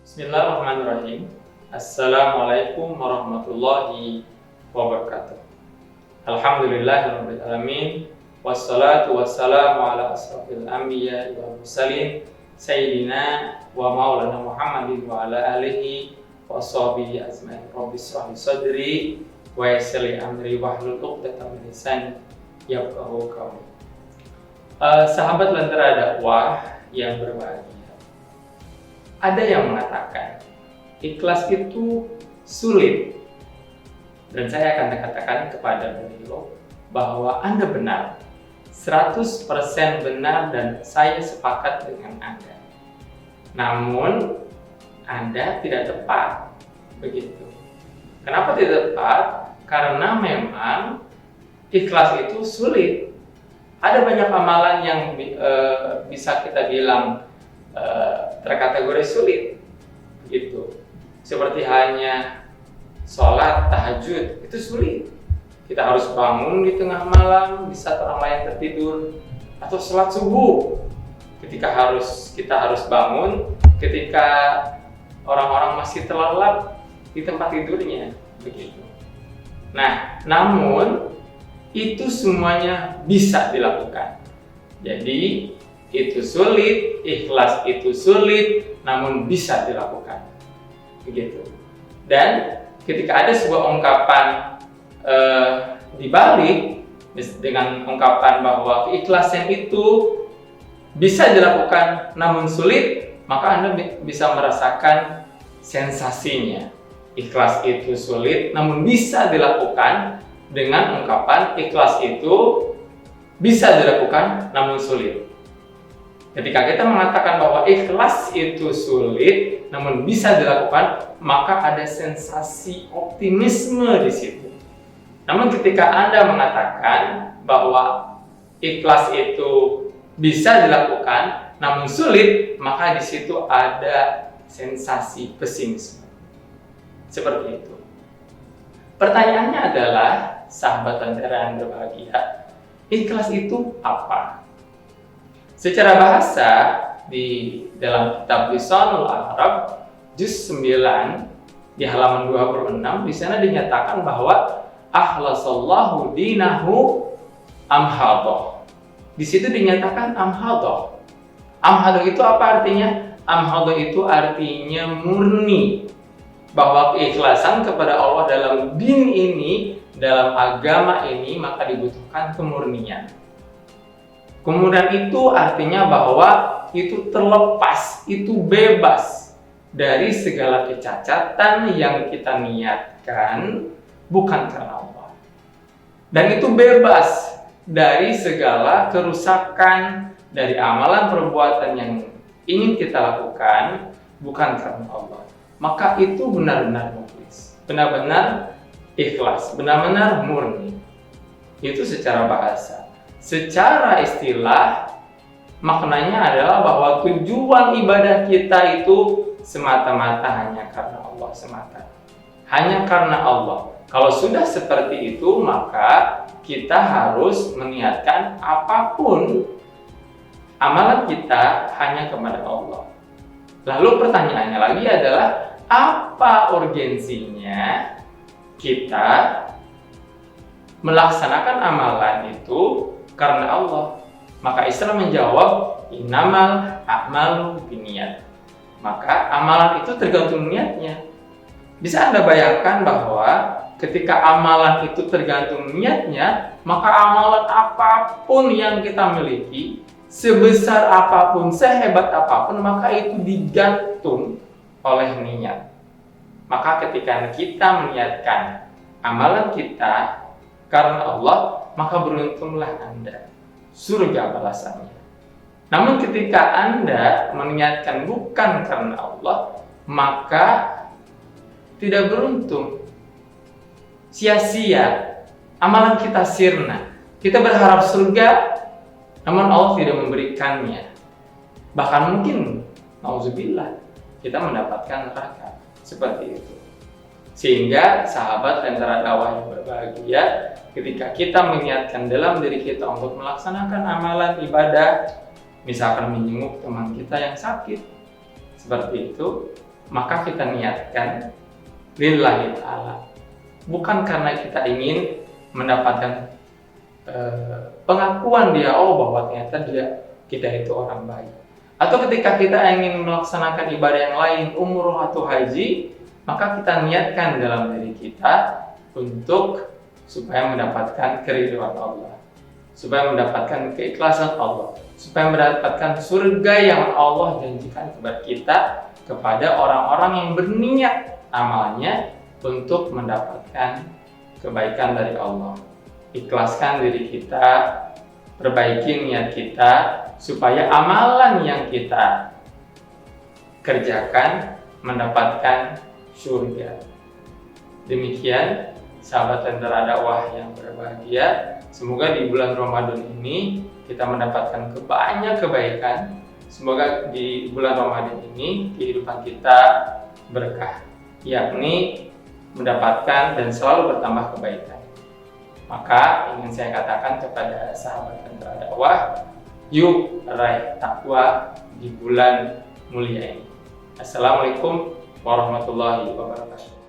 Bismillahirrahmanirrahim. Assalamualaikum warahmatullahi wabarakatuh. Alhamdulillahirabbil alamin. Wassalatu wassalamu ala asrofil anbiya wal mursalin sayyidina wa maulana Muhammadin wa ala alihi wa sahbihi ajmain. Rabbi shrah li sadri wa yassir li amri wahlul 'uqdatam min lisani yafqahu qawli. Sahabat Lentera Dakwah yang berbahagia, ada yang mengatakan ikhlas itu sulit, dan saya akan katakan kepada beliau bahwa Anda benar, 100% benar, dan saya sepakat dengan Anda. Namun Anda tidak tepat, begitu. Kenapa tidak tepat? Karena memang ikhlas itu sulit. Ada banyak amalan yang bisa kita bilang terkategori sulit, gitu. Seperti hanya sholat tahajud, itu sulit. Kita harus bangun di tengah malam di saat orang lain tertidur, atau sholat subuh ketika kita harus bangun ketika orang-orang masih terlelap di tempat tidurnya, begitu. Nah, namun itu semuanya bisa dilakukan. Jadi itu sulit, ikhlas itu sulit, namun bisa dilakukan, begitu. Dan ketika ada sebuah ungkapan dibalik dengan ungkapan bahwa keikhlasan itu bisa dilakukan namun sulit, maka Anda bisa merasakan sensasinya. Ikhlas itu sulit namun bisa dilakukan, dengan ungkapan ikhlas itu bisa dilakukan namun sulit. Ketika kita mengatakan bahwa ikhlas itu sulit namun bisa dilakukan, maka ada sensasi optimisme di situ. Namun ketika Anda mengatakan bahwa ikhlas itu bisa dilakukan namun sulit, maka di situ ada sensasi pesimisme. Seperti itu. Pertanyaannya adalah, sahabat Lentera yang berbahagia, ikhlas itu apa? Secara bahasa di dalam kitab Lisanul Arab juz 9 di halaman 26, di sana dinyatakan bahwa akhlasallahu dinahu amhadoh. Di situ dinyatakan amhadoh. Amhadoh itu apa artinya? Amhadoh itu artinya murni, bahwa keikhlasan kepada Allah dalam din ini, dalam agama ini, maka dibutuhkan kemurnian. Kemudian itu artinya bahwa itu terlepas, itu bebas dari segala kecacatan yang kita niatkan bukan karena Allah. Dan itu bebas dari segala kerusakan dari amalan perbuatan yang ingin kita lakukan bukan karena Allah. Maka itu benar-benar mukhlis, benar-benar ikhlas, benar-benar murni. Itu secara bahasa. Secara istilah, maknanya adalah bahwa tujuan ibadah kita itu semata-mata hanya karena Allah semata. Hanya karena Allah. Kalau sudah seperti itu, maka kita harus meniatkan apapun amalan kita hanya kepada Allah. Lalu pertanyaannya lagi adalah, apa urgensinya kita melaksanakan amalan itu karena Allah? Maka Islam menjawab, innamal a'malu binniyat. Maka amalan itu tergantung niatnya. Bisa Anda bayangkan bahwa ketika amalan itu tergantung niatnya, maka amalan apapun yang kita miliki, sebesar apapun, sehebat apapun, maka itu digantung oleh niat. Maka ketika kita meniatkan amalan kita karena Allah, maka beruntunglah Anda, surga balasannya. Namun ketika Anda meniatkan bukan karena Allah, maka tidak beruntung, sia-sia, amalan kita sirna. Kita berharap surga, namun Allah tidak memberikannya. Bahkan mungkin, nauzubillah, kita mendapatkan neraka. Seperti itu. Sehingga sahabat Lentera Dakwah yang berbahagia, ketika kita mengingatkan dalam diri kita untuk melaksanakan amalan ibadah, misalkan menjenguk teman kita yang sakit, seperti itu, maka kita niatkan lillahi ta'ala, bukan karena kita ingin mendapatkan pengakuan dia, oh bahwa ternyata kita itu orang baik. Atau ketika kita ingin melaksanakan ibadah yang lain, umroh atau haji, maka kita niatkan dalam diri kita untuk supaya mendapatkan keridhaan Allah, supaya mendapatkan keikhlasan Allah, supaya mendapatkan surga yang Allah janjikan kepada kita, kepada orang-orang yang berniat amalnya untuk mendapatkan kebaikan dari Allah. Ikhlaskan diri kita, perbaiki niat kita, supaya amalan yang kita kerjakan mendapatkan surga. Demikian sahabat Lentera Dakwah yang berbahagia, semoga di bulan Ramadan ini kita mendapatkan banyak kebaikan. Semoga di bulan Ramadan ini kehidupan kita berkah, yakni mendapatkan dan selalu bertambah kebaikan. Maka ingin saya katakan kepada sahabat Lentera Dakwah, yuk raih takwa di bulan mulia ini. Assalamualaikum warahmatullahi wabarakatuh.